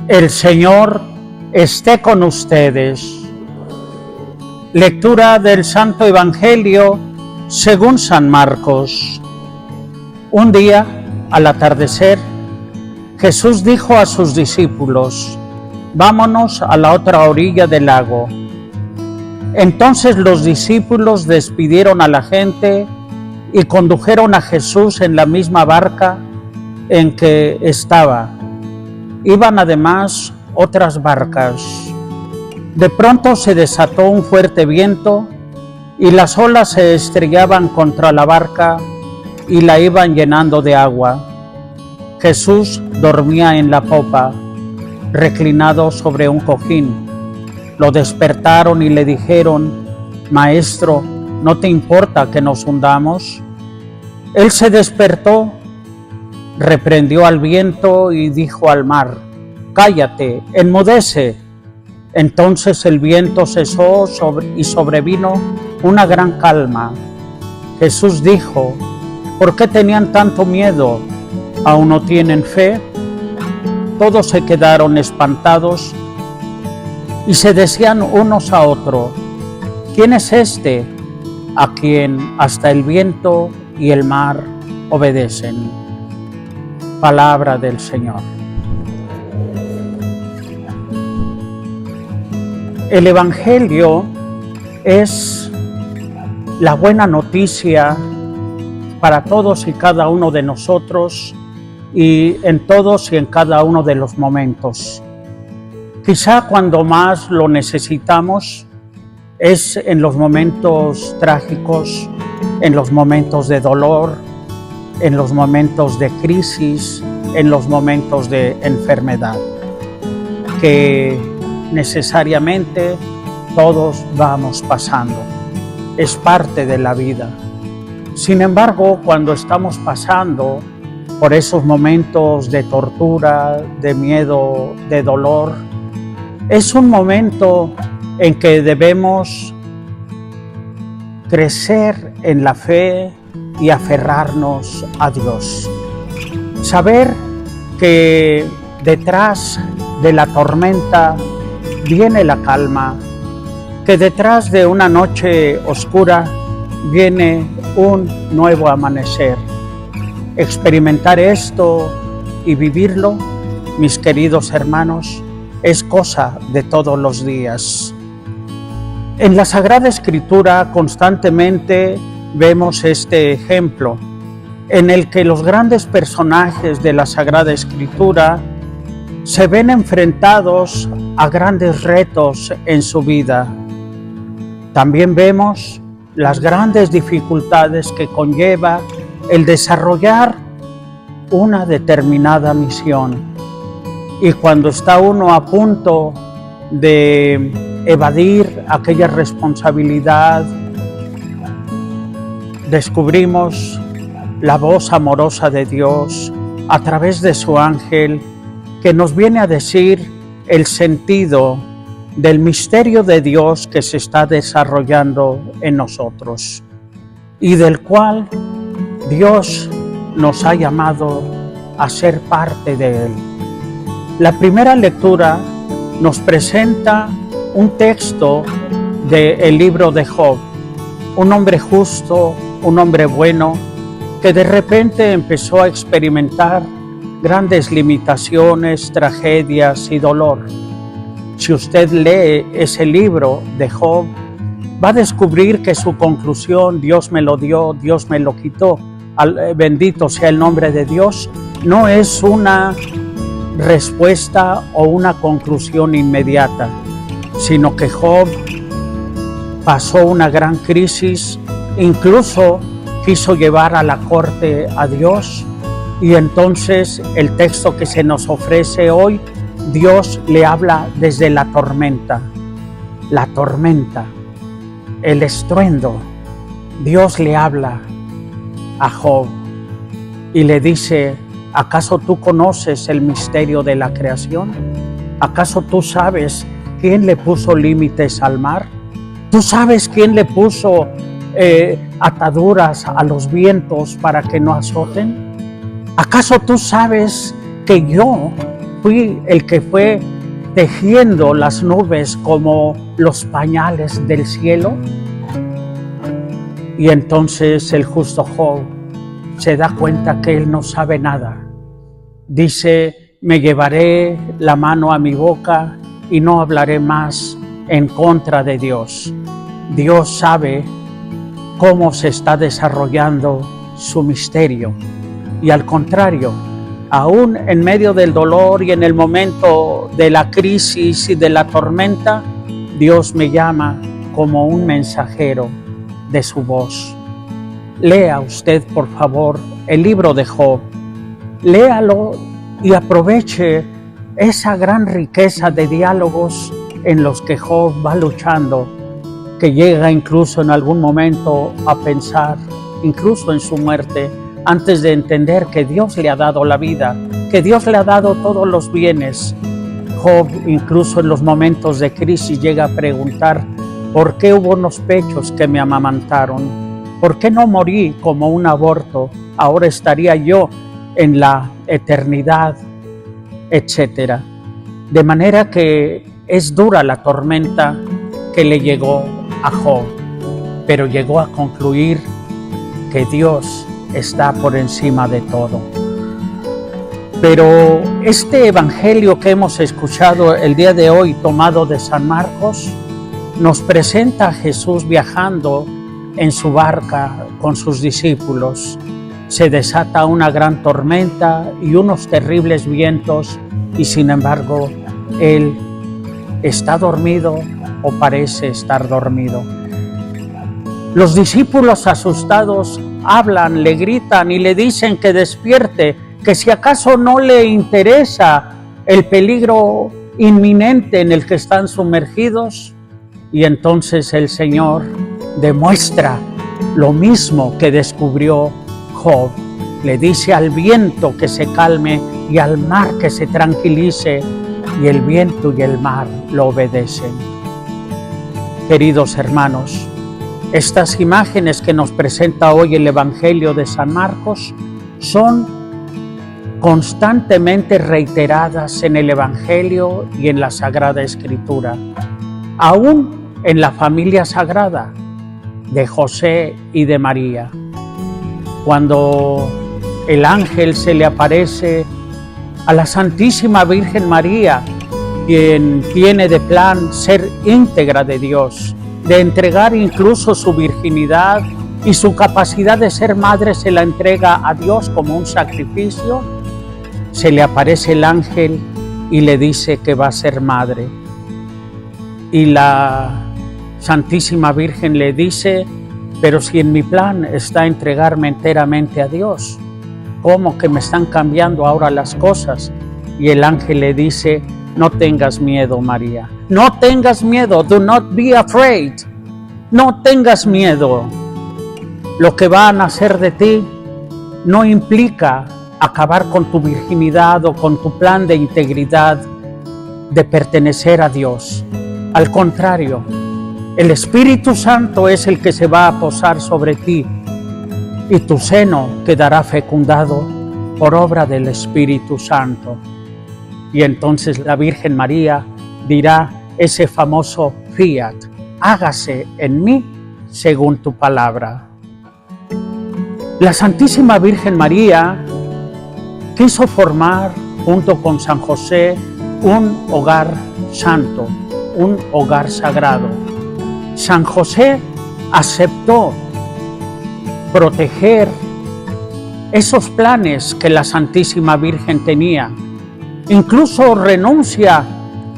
El Señor esté con ustedes. Lectura del Santo Evangelio según San Marcos. Un día, al atardecer, Jesús dijo a sus discípulos: vámonos a la otra orilla del lago. Entonces los discípulos despidieron a la gente y condujeron a Jesús en la misma barca en que estaba. Iban además otras barcas. De pronto se desató un fuerte viento y las olas se estrellaban contra la barca y la iban llenando de agua. Jesús dormía en la popa, reclinado sobre un cojín. Lo despertaron y le dijeron: Maestro, ¿no te importa que nos hundamos? Él se despertó, reprendió al viento y dijo al mar: cállate, enmudece. Entonces el viento cesó y sobrevino una gran calma. Jesús dijo: ¿por qué tenían tanto miedo? ¿Aún no tienen fe? Todos se quedaron espantados y se decían unos a otros: ¿quién es este a quien hasta el viento y el mar obedecen? Palabra del Señor. El Evangelio es la buena noticia para todos y cada uno de nosotros y en todos y en cada uno de los momentos. Quizá cuando más lo necesitamos es en los momentos trágicos, en los momentos de dolor, en los momentos de crisis, en los momentos de enfermedad, que necesariamente todos vamos pasando. Es parte de la vida. Sin embargo, cuando estamos pasando por esos momentos de tortura, de miedo, de dolor, es un momento en que debemos crecer en la fe y aferrarnos a Dios. Saber que detrás de la tormenta viene la calma, que detrás de una noche oscura viene un nuevo amanecer. Experimentar esto y vivirlo, mis queridos hermanos, es cosa de todos los días. En la Sagrada Escritura constantemente vemos este ejemplo en el que los grandes personajes de la Sagrada Escritura se ven enfrentados a grandes retos en su vida. También vemos las grandes dificultades que conlleva el desarrollar una determinada misión. Y cuando está uno a punto de evadir aquella responsabilidad, descubrimos la voz amorosa de Dios a través de su ángel, que nos viene a decir el sentido del misterio de Dios que se está desarrollando en nosotros y del cual Dios nos ha llamado a ser parte de él. La primera lectura nos presenta un texto del libro de Job, un hombre justo, un hombre bueno, que de repente empezó a experimentar grandes limitaciones, tragedias y dolor. Si usted lee ese libro de Job, va a descubrir que su conclusión, Dios me lo dio, Dios me lo quitó, bendito sea el nombre de Dios, no es una respuesta o una conclusión inmediata, sino que Job pasó una gran crisis, incluso quiso llevar a la corte a Dios, y entonces el texto que se nos ofrece hoy, Dios le habla desde la tormenta, el estruendo. Dios le habla a Job y le dice: ¿acaso tú conoces el misterio de la creación? ¿Acaso tú sabes quién le puso límites al mar? ¿Tú sabes quién le puso ataduras a los vientos para que no azoten? ¿Acaso tú sabes que yo fui el que fue tejiendo las nubes como los pañales del cielo? Y entonces el justo Job se da cuenta que él no sabe nada. Dice, me llevaré la mano a mi boca y no hablaré más en contra de Dios. Dios sabe cómo se está desarrollando su misterio. Y al contrario, aún en medio del dolor y en el momento de la crisis y de la tormenta, Dios me llama como un mensajero de su voz. Lea usted, por favor, el libro de Job. Léalo y aproveche esa gran riqueza de diálogos en los que Job va luchando, que llega incluso en algún momento a pensar, incluso en su muerte, antes de entender que Dios le ha dado la vida, que Dios le ha dado todos los bienes. Job, incluso en los momentos de crisis, llega a preguntar, ¿por qué hubo unos pechos que me amamantaron? ¿Por qué no morí como un aborto? Ahora estaría yo en la eternidad, etcétera. De manera que es dura la tormenta que le llegó a Job, pero llegó a concluir que Dios está por encima de todo. Pero este evangelio que hemos escuchado el día de hoy, tomado de San Marcos, nos presenta a Jesús viajando en su barca con sus discípulos. Se desata una gran tormenta y unos terribles vientos, y sin embargo, Él está dormido o parece estar dormido. Los discípulos asustados hablan, le gritan y le dicen que despierte, que si acaso no le interesa el peligro inminente en el que están sumergidos. Y entonces el Señor demuestra lo mismo que descubrió Job. Le dice al viento que se calme y al mar que se tranquilice, y el viento y el mar lo obedecen. Queridos hermanos, estas imágenes que nos presenta hoy el Evangelio de San Marcos son constantemente reiteradas en el Evangelio y en la Sagrada Escritura, aún en la familia sagrada de José y de María. Cuando el ángel se le aparece a la Santísima Virgen María, quien tiene de plan ser íntegra de Dios, de entregar incluso su virginidad y su capacidad de ser madre, se la entrega a Dios como un sacrificio, se le aparece el ángel y le dice que va a ser madre. Y la Santísima Virgen le dice, pero si en mi plan está entregarme enteramente a Dios, ¿cómo que me están cambiando ahora las cosas? Y el ángel le dice, no tengas miedo, María. No tengas miedo, do not be afraid. No tengas miedo. Lo que va a nacer de ti no implica acabar con tu virginidad o con tu plan de integridad, de pertenecer a Dios. Al contrario, el Espíritu Santo es el que se va a posar sobre ti y tu seno quedará fecundado por obra del Espíritu Santo. Y entonces la Virgen María dirá ese famoso fiat, hágase en mí según tu palabra. La Santísima Virgen María quiso formar, junto con San José, un hogar santo, un hogar sagrado. San José aceptó proteger esos planes que la Santísima Virgen tenía. Incluso renuncia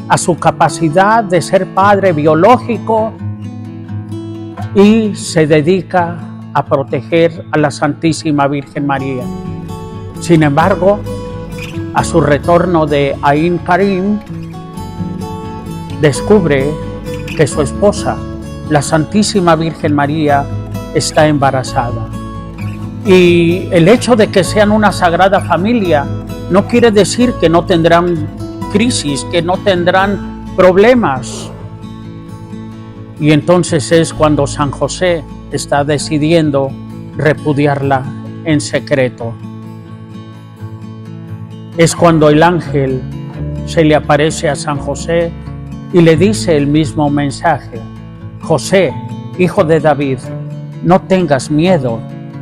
a su capacidad de ser padre biológico y se dedica a proteger a la Santísima Virgen María. Sin embargo, a su retorno de Ain Karim, descubre que su esposa, la Santísima Virgen María, está embarazada. Y el hecho de que sean una sagrada familia no quiere decir que no tendrán crisis, que no tendrán problemas. Y entonces es cuando San José está decidiendo repudiarla en secreto. Es cuando el ángel se le aparece a San José y le dice el mismo mensaje: José, hijo de David, no tengas miedo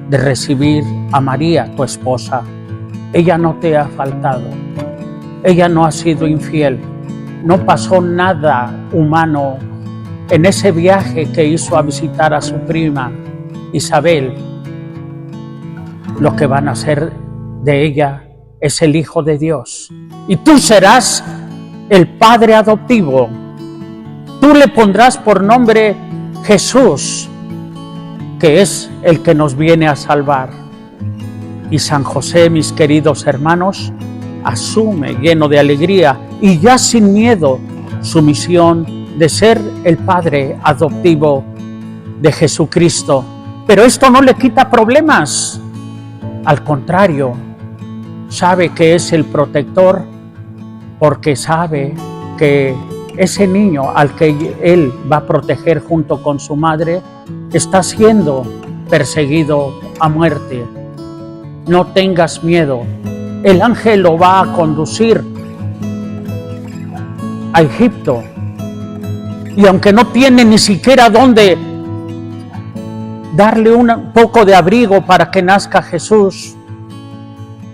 de recibir a María, tu esposa. Ella no te ha faltado, ella no ha sido infiel, no pasó nada humano en ese viaje que hizo a visitar a su prima Isabel. Lo que van a hacer de ella es el Hijo de Dios. Y tú serás el Padre adoptivo. Tú le pondrás por nombre Jesús, que es el que nos viene a salvar. Y San José, mis queridos hermanos, asume lleno de alegría y ya sin miedo su misión de ser el Padre adoptivo de Jesucristo. Pero esto no le quita problemas. Al contrario, sabe que es el protector, porque sabe que ese niño al que él va a proteger junto con su madre está siendo perseguido a muerte. No tengas miedo, el ángel lo va a conducir a Egipto, y aunque no tiene ni siquiera dónde darle un poco de abrigo para que nazca Jesús,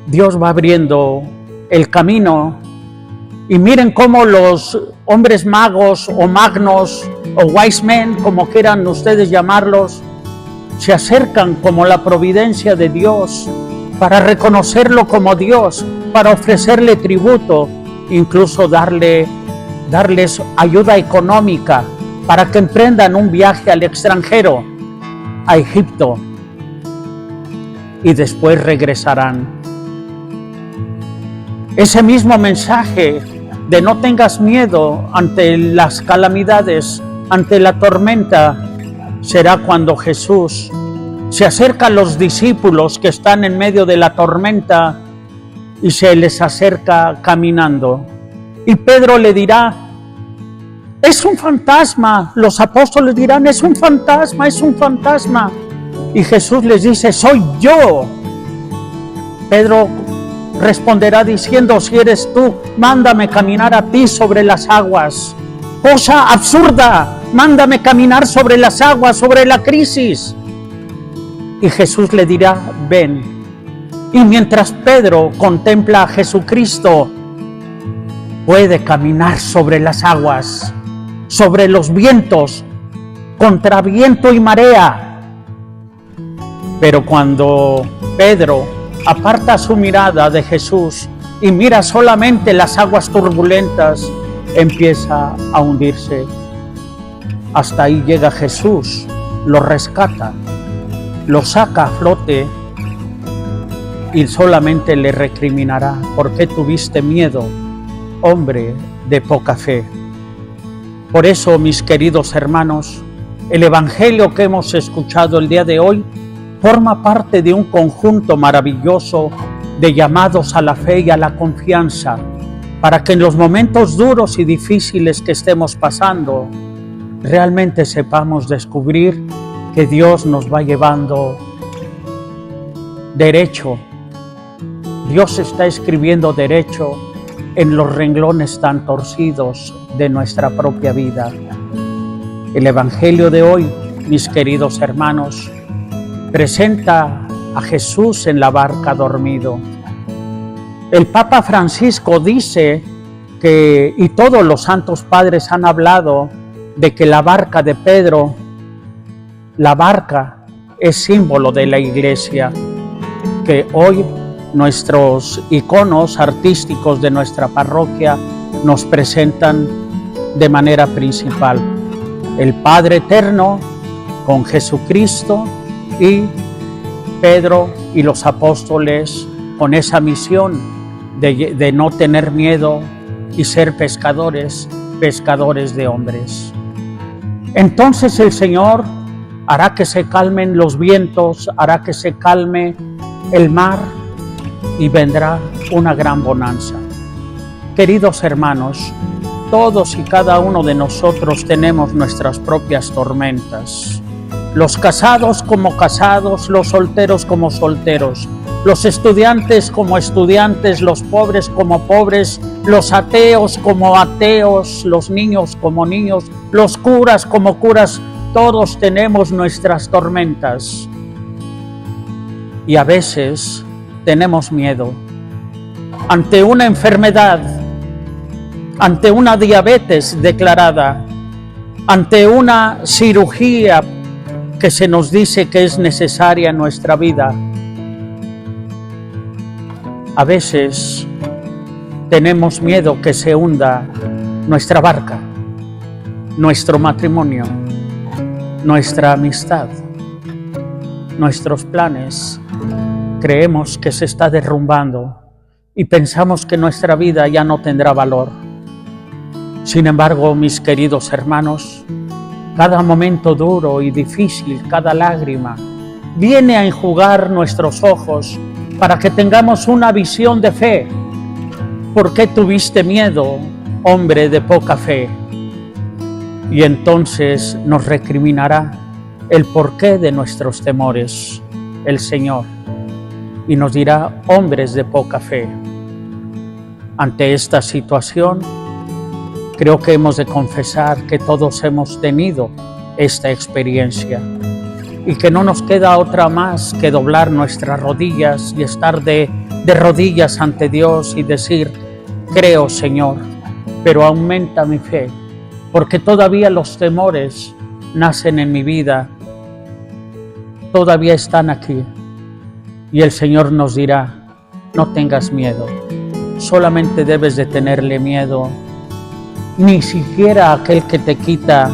Dios va abriendo el camino. Y miren cómo los hombres magos o magnos o wise men, como quieran ustedes llamarlos, se acercan como la providencia de Dios para reconocerlo como Dios, para ofrecerle tributo, incluso darles ayuda económica para que emprendan un viaje al extranjero, a Egipto, y después regresarán. Ese mismo mensaje de no tengas miedo ante las calamidades, ante la tormenta, será cuando Jesús se acerca a los discípulos que están en medio de la tormenta y se les acerca caminando. Y Pedro le dirá: es un fantasma. Los apóstoles dirán: es un fantasma, es un fantasma. Y Jesús les dice: soy yo. Pedro responderá diciendo: si eres tú, mándame caminar a ti sobre las aguas. Cosa absurda, mándame caminar sobre las aguas, sobre la crisis. Y Jesús le dirá: ven. Y mientras Pedro contempla a Jesucristo, puede caminar sobre las aguas, sobre los vientos, contra viento y marea. Pero cuando Pedro aparta su mirada de Jesús y mira solamente las aguas turbulentas, empieza a hundirse. Hasta ahí llega Jesús, lo rescata, lo saca a flote y solamente le recriminará: ¿por qué tuviste miedo, hombre de poca fe? Por eso, mis queridos hermanos, el Evangelio que hemos escuchado el día de hoy forma parte de un conjunto maravilloso de llamados a la fe y a la confianza, para que en los momentos duros y difíciles que estemos pasando, realmente sepamos descubrir que Dios nos va llevando derecho. Dios está escribiendo derecho en los renglones tan torcidos de nuestra propia vida. El Evangelio de hoy, mis queridos hermanos, presenta a Jesús en la barca dormido. El Papa Francisco dice que, y todos los santos padres han hablado de que la barca de Pedro, la barca es símbolo de la Iglesia, que hoy nuestros iconos artísticos de nuestra parroquia nos presentan de manera principal. El Padre Eterno con Jesucristo y Pedro y los apóstoles con esa misión de no tener miedo y ser pescadores de hombres. Entonces el Señor hará que se calmen los vientos, hará que se calme el mar y vendrá una gran bonanza. Queridos hermanos, todos y cada uno de nosotros tenemos nuestras propias tormentas. Los casados como casados, los solteros como solteros. los estudiantes como estudiantes, los pobres como pobres, los ateos como ateos, los niños como niños, los curas como curas. Todos tenemos nuestras tormentas y a veces tenemos miedo ante una enfermedad, ante una diabetes declarada, ante una cirugía que se nos dice que es necesaria en nuestra vida. A veces tenemos miedo que se hunda nuestra barca, nuestro matrimonio, nuestra amistad, nuestros planes. Creemos que se está derrumbando y pensamos que nuestra vida ya no tendrá valor. Sin embargo, mis queridos hermanos, cada momento duro y difícil, cada lágrima, viene a enjugar nuestros ojos para que tengamos una visión de fe. ¿Por qué tuviste miedo, hombre de poca fe? Y entonces nos recriminará el porqué de nuestros temores, el Señor, y nos dirá, hombres de poca fe. Ante esta situación, creo que hemos de confesar que todos hemos tenido esta experiencia y que no nos queda otra más que doblar nuestras rodillas y estar de rodillas ante Dios y decir, creo, Señor, pero aumenta mi fe, porque todavía los temores nacen en mi vida, todavía están aquí. Y el Señor nos dirá, no tengas miedo, solamente debes de tenerle miedo, ni siquiera a aquel que te quita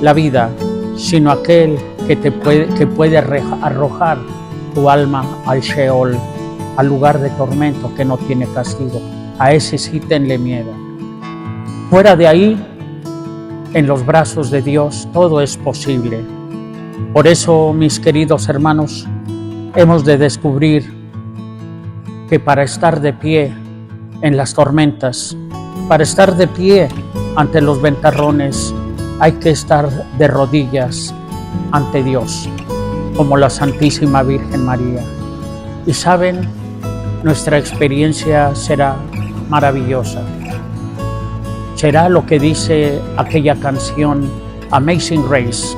la vida, sino aquel que puede arrojar tu alma al Sheol, al lugar de tormento que no tiene castigo. A ese sí tenle miedo. Fuera de ahí, en los brazos de Dios, todo es posible. Por eso, mis queridos hermanos, hemos de descubrir que para estar de pie en las tormentas, para estar de pie ante los ventarrones, hay que estar de rodillas ante Dios, como la Santísima Virgen María. Y saben, nuestra experiencia será maravillosa. Será lo que dice aquella canción, Amazing Grace.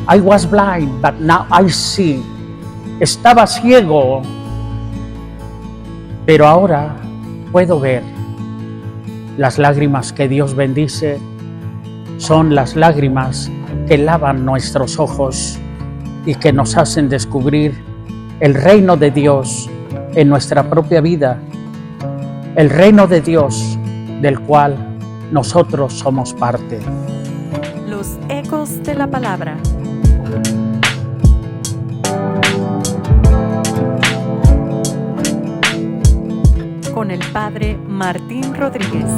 I was blind, but now I see. Estaba ciego, pero ahora puedo ver. Las lágrimas que Dios bendice son las lágrimas que lavan nuestros ojos y que nos hacen descubrir el reino de Dios en nuestra propia vida, el reino de Dios del cual nosotros somos parte. Los ecos de la palabra. Con el Padre Martín Rodríguez.